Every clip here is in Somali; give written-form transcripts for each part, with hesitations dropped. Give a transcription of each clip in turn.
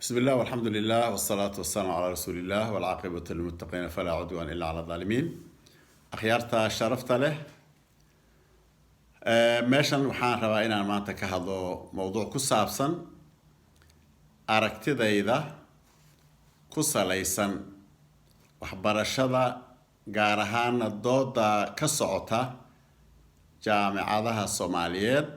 بسم الله والحمد لله والصلاة والسلام على رسول الله والعاقبة للمتقين فلا عدوان إلا على الظالمين. أخيارتا شرفت له meeshan waxaan rabaa inaan maanta ka hadlo mowduuc ku saabsan aragtidayda ku salaysan waxbarashada gaar ahaan dooda ka socota jaamacadaha Soomaaliyeed.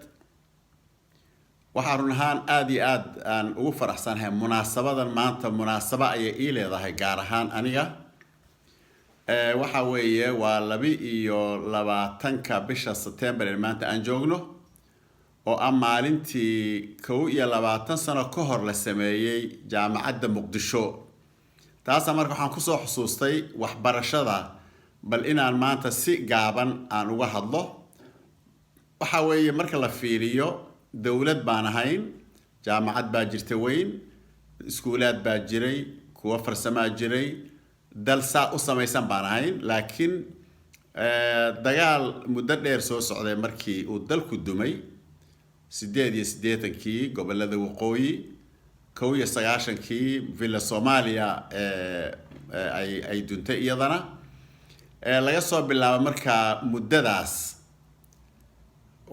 waxaan run ahaan aad iyo aad aan ugu faraxsanahay munaasabadan maanta munaasaba ay ii leedahay gaar ahaan aniga waxa weeye waa 22 bisha September ee maanta aan joogno oo maalintii 21 sano ka hor la sameeyay jaamacadda Muqdisho. taas markaa waxaan ku soo xusuustay waxbarashada bal inaan maanta si gaaban aan uga hadlo. waxa weeye marka la fiiriyo dawlad baan ahayn, jaamacad baa jirtay weyn, iskuulaad baa jiray, kuwa farsamo jiray, dal saa u samaysan baan ahayn. laakiin dagaal muddo dheer soo socday markii uu dalku dumay 88kii gobolada waqooyi 19kii villa Soomaaliya ay duntay iyadana laga soo bilaabo markaa muddadaas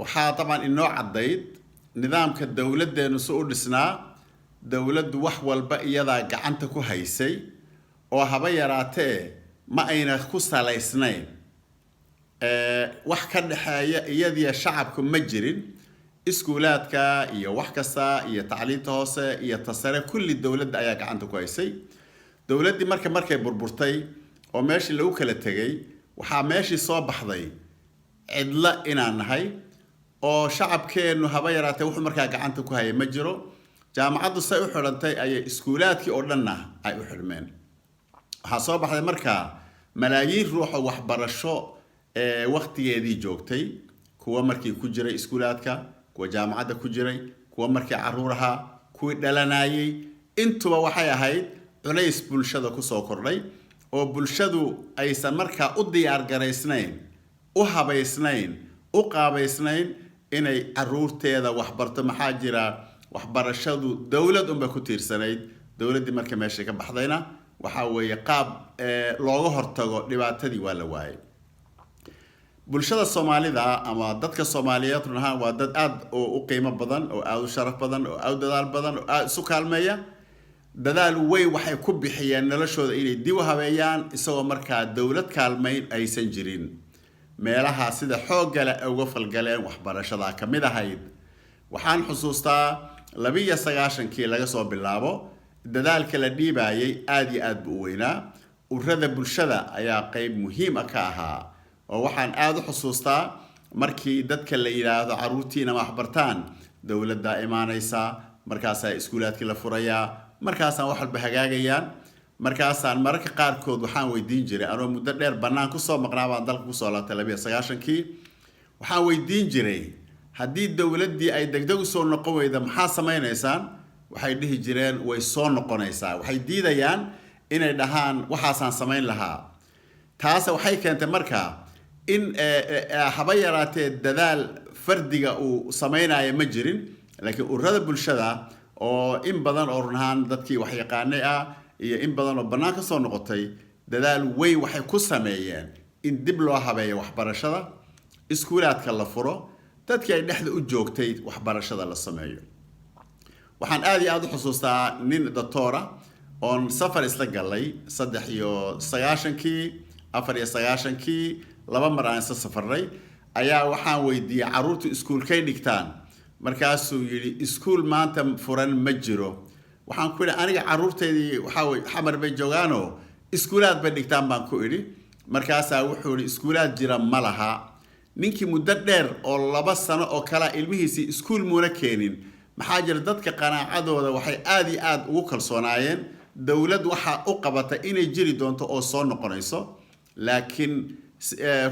waxaa taban inoo cadayd nidaamka dawladeenu soo dhisnaa. dawladdu wax walba iyada gacanta ku haysay oo haba yaraatee ma ayna ku salaysnayn wax ka dhaxeeya iyadiya shacabku ma jirin. iskuulaadka iyo wax kasta iyo tacliinta hoose iyo tasare kulli dawladda ayaa gacanta ku haysay. dawladdii markay burburtay oo meeshii lagu kala tagay waxaa meeshii soo baxday cidla inaan nahay oo shacabkeenu haba yaraatee wuxuu markaa gacanta ku hayay ma jiro. jaamacaddu say u xirantay ayay iskuulaadkii oo dhanna ay u xirmeen. waxaa soo baxday markaa malaayiin ruux oo waxbarasho waqtigeedii joogtay, kuwa markii ku jiray iskuulaadka, kuwa jaamacadda ku jiray, kuwa markii caruuraha kuwii dhalanayay, intuba waxay ahayd culays bulshada ku soo kordhay oo bulshadu aysan markaa u diyaar garaysnayn, u habaysnayn, u qaabaysnayn inay caruurteeda waxbarto. maxaa jira waxbarashadu dawlad unba ku tiirsanayd. dawladdii marka meesha ka baxdayna waxa weeye qaab looga hortago dhibaatadii waa la waayay. bulshada Soomaalida ama dadka Soomaaliyeed runaha waa dad aad u qiimo badan oo aad u sharaf badan oo aad dadaal badan oo aad isu kaalmeeya. dadaal way waxay ku bixiyeen noloshooda inay dib u habeeyaan isagoo markaa dawlad kaalmeyn aysan jirin. meelaha sida xoogga leh uga falgaleen waxbarashada ka mid ahayd. waxaan xusuustaa 29kii laga soo bilaabo dadaalka la dhiibayay aad iyo aad buu weynaa. ururada bulshada ayaa qayb muhiim ah ka ahaa oo waxaan aad u xusuustaa markii dadka la yiraahdo caruurtiina waxbartaan dawladda imaanaysa, markaas ay iskuulaadkii la furayaa, markaas wax walba hagaagayaan. markaasaan mararka qaarkood waxaan weydiin jiray anoo muddo dheer banaan ku soo maqnaa baan dalka ku soo laabtay 29kii. waxaan weydiin jiray haddii dawladdii ay degdeg u soo noqon weydo maxaa samaynaysaan? waxay dhihi jireen way soo noqonaysaa. waxay diidayaan inay dhahaan waxaasaan samayn lahaa. taas waxay keentay markaa in haba yaraatee dadaal fardiga uu samaynayo ma jirin, laakiin ururada bulshada oo in badan oo runahaan dadkii wax yaqaanay ah iyo in badan oo banaan ka soo noqotay dadaal weyn waxay ku sameeyeen in dib loo habeeyo waxbarashada, iskuulaadka la furo, dadkii ay dhexda u joogtay waxbarashada la sameeyo. waxaan aad iyo aad u xusuustaa nin doctora oon safar isla galay 93kii 94kii 2 mar aan isla safarnay ayaa waxaan weydiiyay caruurtu iskuulkay dhigtaan. markaasuu yiri iskuul maanta furan ma jiro. waxaan ku yiri aniga caruurteedii waxa way xamar bay joogaano iskuulaad bay dhigtaan baan ku iri. markaasaa wuxuu yiri iskuulaad jira ma laha. ninkii muddo dheer oo 2 sano oo kala ilmihiisii iskuul muuna keenin. maxaa jira dadka qanaacadooda waxay aad iyo aad ugu kalsoonaayeen dawlad waxa u qabata inay jiri doonto oo soo noqonayso. laakiin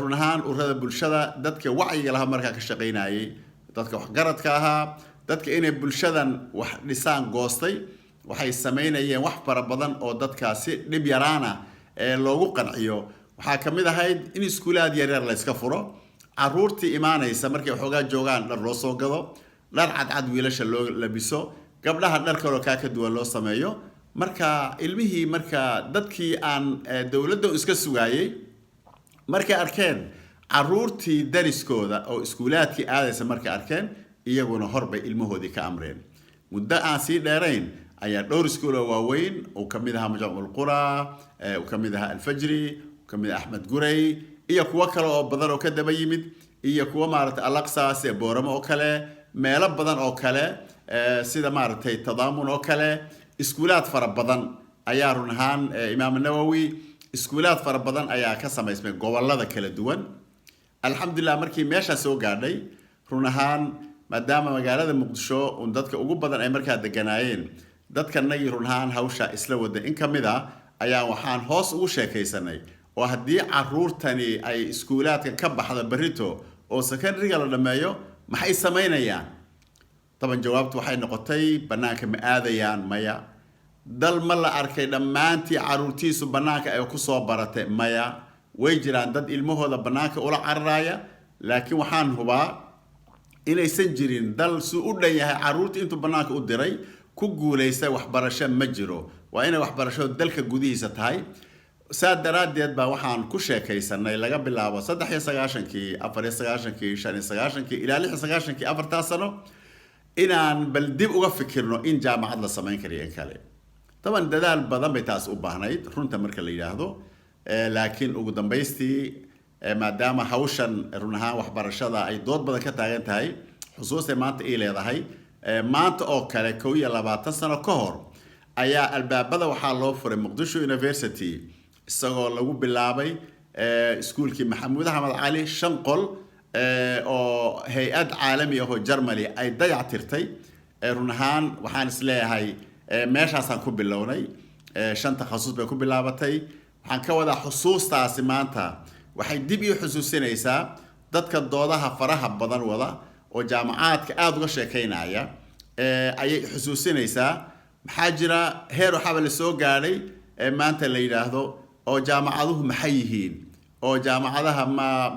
run ahaan ururada bulshada dadka wacyiga laha markaa ka shaqaynayay, dadka wax garadka ahaa, dadka inay bulshadan wax dhisaan goostay, waxay sameynayeen wax fara badan oo dadkaasi dhib yaraana loogu qanciyo. waxaa ka mid ahayd in iskuulaad yaryar la iska furo, caruurtii imaanaysa markay waxoogaa joogaan dhar loo soo gado, dhar cadcad wiilasha loo labiso, gabdhaha dhar kale oo ka duwan loo sameeyo marka ilmihii marka dadkii aan dawladda iska sugaayay markay arkeen caruurtii dariskooda oo iskuulaadkii aadaysa markay arkeen iyaguna horbay ilmahoodii ka amreen muddo aan sii dheerayn ayaa dhowr iskuul oo waaweyn oo kamid ahaa Majmuucul Qura oo kamid ahaa Al-Fajri kamid Ahmed Guray iyo kuwa kale oo badan oo ka daba yimid iyo kuwa maartay Al-Aqsa si Booramo oo kale meelo badan oo kale sida maartay Tadaamun oo kale iskuulaad fara badan ayaa run ahaan Imaam Nawawi iskuulaad fara badan ayaa ka samaysmay gobolada kala duwan alxamdulillah markii meesha soo gaadhay run ahaan maadaama magaalada Muqdisho oo dadka ugu badan ay markaa deganaayeen dadka nagi run ahaan hawsha isla wada in kamida ayaa waxaan hoos ugu sheekaysanay oo haddii caruurtani ay iskuulaadka ka baxda barito oo secondary la dhameeyo maxay sameynayaan taban jawaabtu waxay noqotay banaanka ma aadayaan maya dal ma la arkay dhamaantii caruurtiisu banaanka ay ku soo baratay maya way jiraan dad ilmahooda banaanka ula cararaya laakiin waxaan hubaa inaysan jirin dal suu u dhan yahay caruurtii intuu banaanka u diray ku guuleysay waxbarasho ma jiro waa inay waxbarasho dalka gudihiisa tahay saadaradeed baa waxaan ku sheekaysanay laga bilaabo 93kii 94kii 95kii ilaa 96kii afarta sano inaan bal dib uga fikirno in jaamacad la sameyn kariyo in kale taban dadaal badan bay taas u baahnayd runta marka la yiraahdo laakiin ugu dambeystii maadaama hawshan run ahaan waxbarashada ay dood badan ka taagan tahay xusuusta maanta ay leedahay maanta oo kale 22 sano ka hor ayaa albaabada waxaa loo furay Muqdisho University isagoo lagu bilaabay iskuulkii Maxamuud Ahmed Cali Shanqol oo hay'ad caalami ah oo Germany ay dayactirtay run ahaan waxaan isleeyahay meeshaasaan ku bilownay shan takhasus bay ku bilaabatay waxaan ka wada xusuustaasi maanta waxay dib iyo xusuusinaysaa dadka doodaha faraha badan wada oo jaamacaadka aad uga sheekaynaya ayay xusuusinaysaa maxaa jira heer waxa la soo gaaray maanta la yiraahdo oo jaamacaduhu maxay yihiin oo jaamacadaha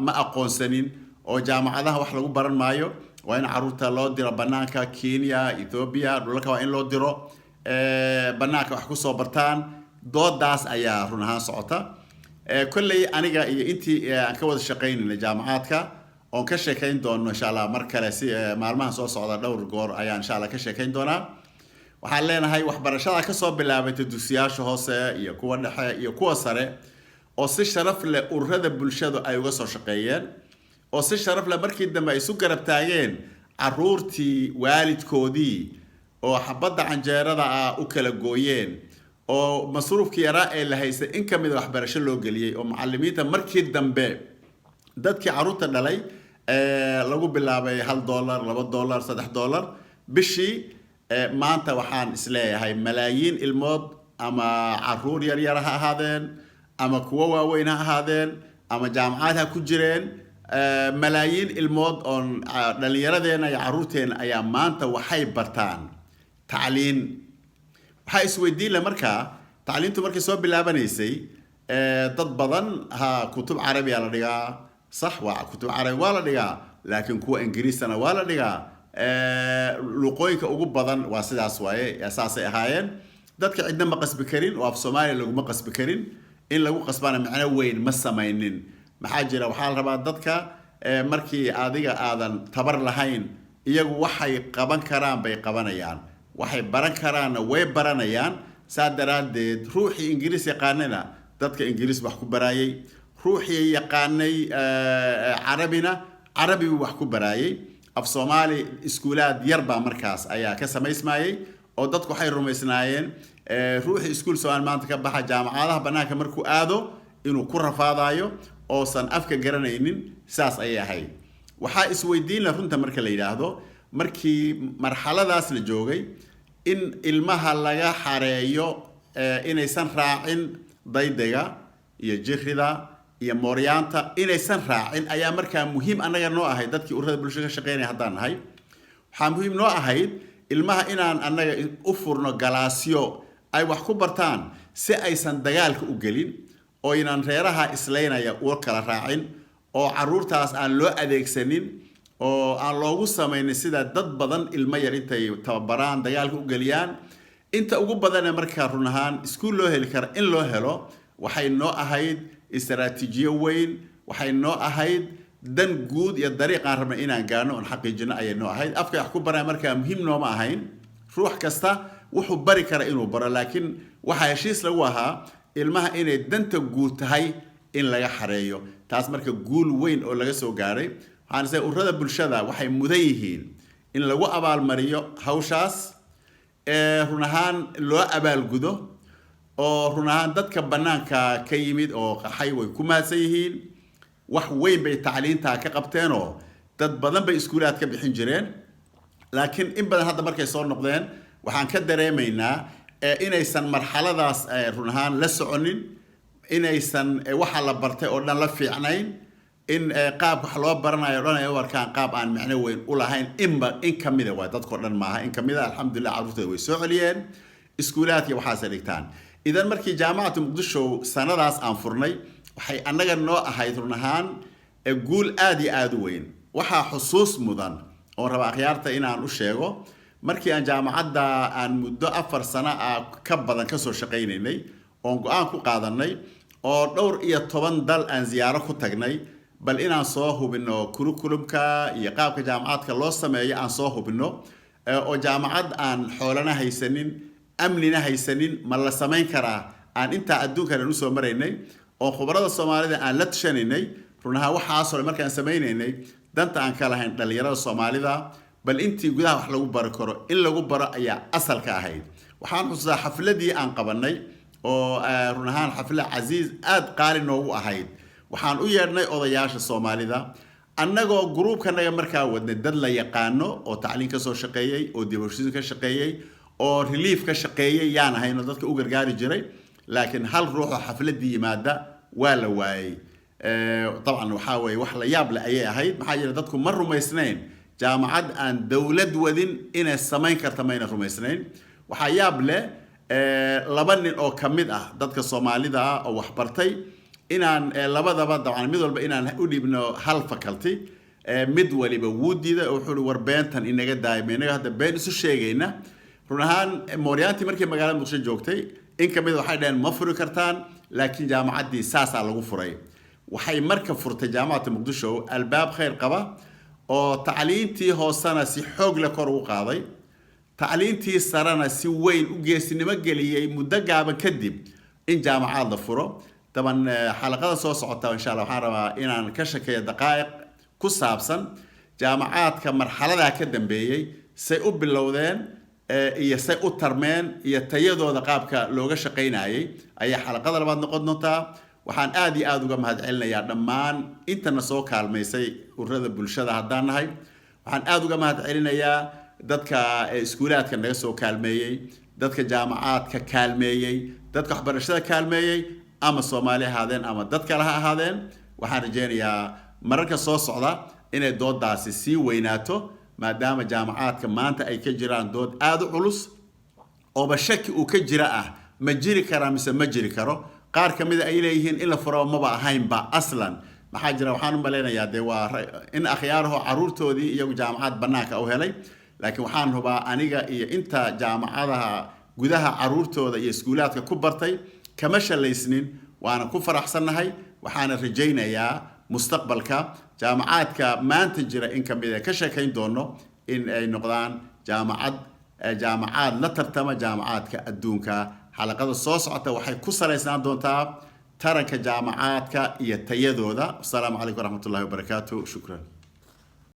ma aqoonsanin oo jaamacadaha wax lagu baran maayo waa in caruurta loo diro banaanka Kenya Ethiopia dhulka waa in loo diro banaanka wax ku soo bartaan doodaas ayaa run ahaan socota kullay aniga iyo intii aan ka wada shaqeynay jaamacaadka oo ka sheekayn doono insha Allah mar kale si maalmaha soo socda dhowr goor ayaan insha Allah ka sheekayn doonaa waxaan leenahay waxbarashada ka soo bilaabatay dugsiyaasha hoose iyo kuwa dhexe iyo kuwa sare oo si sharaf leh ururada bulshada ay uga soo shaqeeyeen oo si sharaf leh markii dambe ay isu garab taageen caruurtii waalidkoodii oo xabada canjeerada u kala gooyeen oo masruufkii yaraa ee la haysay in kamid waxbarasho loo galiyay oo macallimiinta markii dambe dadkii caruurta dhalay lagu bilaabay $1 $2 $3 bishii maanta waxaan isleeyahay malaayiin ilmood ama caruur yar yar ha ahaadeen ama kuwa waaweyn ha ahaadeen ama jaamacad ha ku jireen malaayiin ilmood oo dhalinyaradeenna iyo caruurteena ayaa maanta waxay bartaan tacliin waxay isweydiin la markaa tacliintu markay soo bilaabanaysay dad badan ha kutub carabi la dhigaa صح وكتب عربي ولا دقا لكن كوا إنجليزنا ولا دقا لقويك أوجب بدن واسدة سواء أساسي هاين دتك عندنا مقص بكرين وفي الصومالي لو مقص بكرين إن لو قصبنا معنا وين مسامينين محاجر وحال ربع دتك مركي عادية آذن تبر لهين يجو وحي قبان كران بي قبانيان وحي بران كران وي برانيان سادرات روحي إنجليزي قاننا دتك إنجليز بحكو برايي روحي يقاني عربنا عربي وحكو برايي af Soomaali iskuulaad yarba markaas ayaa ka samaysmayay oo dadku waxay rumaysnaayeen ruuxi iskuul Soomaali maanta ka baxa jaamacadaha banaanka markuu aado inuu ku rafaadayo oo san afka garanaynin saas ay ahayd waxa isweydiin la runta marka la yiraahdo markii marxaladaas la joogay in ilmaha laga xareeyo inaysan raacin daydaga iyo jirrida iyo mooryaanta inaysan raacin ayaa markaa muhiim anaga noo ahayd dadkii ururada bulshada ka shaqeynay haddaan nahay waxaa muhiim noo ahayd ilmaha inaan anaga u furno galaasyo ay wax ku bartaan si aysan dagaalka u gelin oo inaan reeraha islaynaya u kala raacin oo caruurtaas aan loo adeegsanin oo aan loogu samaynin sida dad badan ilmo yar intay tababaraan dagaalka u geliyaan inta ugu badan markaa run ahaan iskuul loo heli kara in loo helo waxay noo ahayd istaraatiijiyo weyn waxay noo ahayd dan guud iyo dariiq aan rabnay inaan gaarno oon xaqiijino ayay noo ahayd afka wax ku baraa markaa muhiim nooma ahayn ruux kasta wuxuu bari kara inuu baro laakiin waxaa heshiis lagu ahaa ilmaha inay danta guud tahay in laga xareeyo taas marka guul weyn oo laga soo gaaray waxaan isleeyahay ururada bulshada waxay mudan yihiin in lagu abaalmariyo hawshaas run ahaan loo abaalgudo oo run ahaan dadka bannaanka ka yimid oo qaxay way ku mahadsan yihiin wax weyn bay tacliinta ka qabteen oo dad badan bay iskuulaad ka bixin jireen laakiin in badan hadda markay soo noqdeen waxaan ka dareemaynaa inaysan marxaladaas run ahaan la soconin inaysan waxa la bartay oo dhan la fiicnayn in qaab wax loo baranayo dhan ay u arkaan qaab aan macno weyn u lahayn in ka mida waa dadkoo dhan maaha in ka mida alxamdulilah carruurtooda way soo celiyeen iskuulaadkii waxaasay dhigtaan idan markii jaamacatu muqdisho sanadaas aan furnay waxay annaga noo ahayd run ahaan guul aad iyo aad u weyn waxaa xusuus mudan oo raba akhyaarta inaan u sheego markii aan jaamacadda aan muddo 4 sano ka badan ka soo shaqaynaynay oon go'aan ku qaadanay oo dhowr iyo 10 dal aan ziyaaro ku tagnay bal inaan soo hubino curriculumka iyo qaabka jaamacadka loo sameeyo aan soo hubino oo jaamacad aan xoolana haysanin amnina haysanin ma la samayn karaa aan inta adduunkan u soo maraynay oo khubarada Soomaalida aan la tashanaynay runaha waxaas oo markaan samaynaynay danta aan ka lahayn dhalinyarada Soomaalida bal intii gudaha wax lagu baro karo in lagu baro ayaa asalka ahayd waxaan xusuustaa xafladii aan qabanay oo run ahaan xaflad casiis aad qaali noogu ahayd waxaan u yeedhnay odayaasha Soomaalida annagoo groupkanaga markaa wadnay dad la yaqaano oo tacliin ka soo shaqeeyay oo dibadhis ka shaqeeyay oo relief ka shaqeeyay yaan ahayno dadka u gargaari jiray laakiin hal ruux oo xafladii yimaada waa la waayay طبعا waxa way wax la yaab leh ayay ahayd maxaa jira dadku ma rumaysnayn jaamacad aan dawlad wadin inay samayn karto mayna rumaysnayn waxa yaab leh laba nin oo kamid ah dadka Soomaalida oo wax bartay inaan labadaba dabcan mid walba inaan u dhibno hal faculty mid waliba wuudida oo wuxuu warbeentan inaga daayimay inaga hadda been isu sheegayna run ahaan Mooriyaantii markii magaalada Muqdisho joogtay in kamid waxay dhaheen ma furi kartaan laakiin jaamacaddii saasa lagu furay waxay marka furtay jaamacadda Muqdisho albaab khayr qaba oo tacliintii hoosana si xoog leh kor u qaaday tacliintii sarana si weyn u geesinimo geliyay muddo gaaban kadib in jaamacad la furo taban xalaqada soo socota insha Allah waxaan rabaa inaan ka shakeeyo daqaa'iq ku saabsan jaamacadka marxalada ka dambeeyay say u bilowdeen iyo say u tarmeen iyo tayadooda qaabka looga shaqeynayay ayaa xalaqada labaad noqon doontaa waxaan aad iyo aad uga mahadcelinayaa dhammaan intana soo kaalmaysay ururada bulshada haddaan nahay waxaan aad uga mahadcelinayaa dadka iskuulaadka naga soo kaalmeeyay dadka jaamacadka kaalmeeyay dadka waxbarashada kaalmeeyay ama Soomaali ahaadeen ama dad kale ha ahaadeen waxaan rajaynayaa mararka soo socda inay doodaasi sii weynaato maadaama jaamacadka maanta ay ka jiraan dood aad u culus oo bashaki uu ka jira ah ma jiri kara mise ma jiri karo qaar kamid ay leeyihiin in la furo maba ahayn ba aslan maxaa jira waxaan u maleynayaa de waa in akhyaaraho caruurtoodii iyagu jaamacad banaanka u helay laakiin waxaan hubaa aniga iyo inta jaamacadaha gudaha caruurtooda iyo iskuulaadka ku bartay kama shalaysnin waana ku faraxsanahay waxaana rajaynayaa mustaqbalka jaamacadka maanta jira in kamid ka sheekayn doono in ay noqdaan jaamacad la tartama jaamacadka adduunka xalaqada soo socota waxay ku saleysnaan doontaa taranka jaamacadka iyo tayadooda. Assalaamu calaykum waraxmatullaahi wabarakaatuh. Shukran.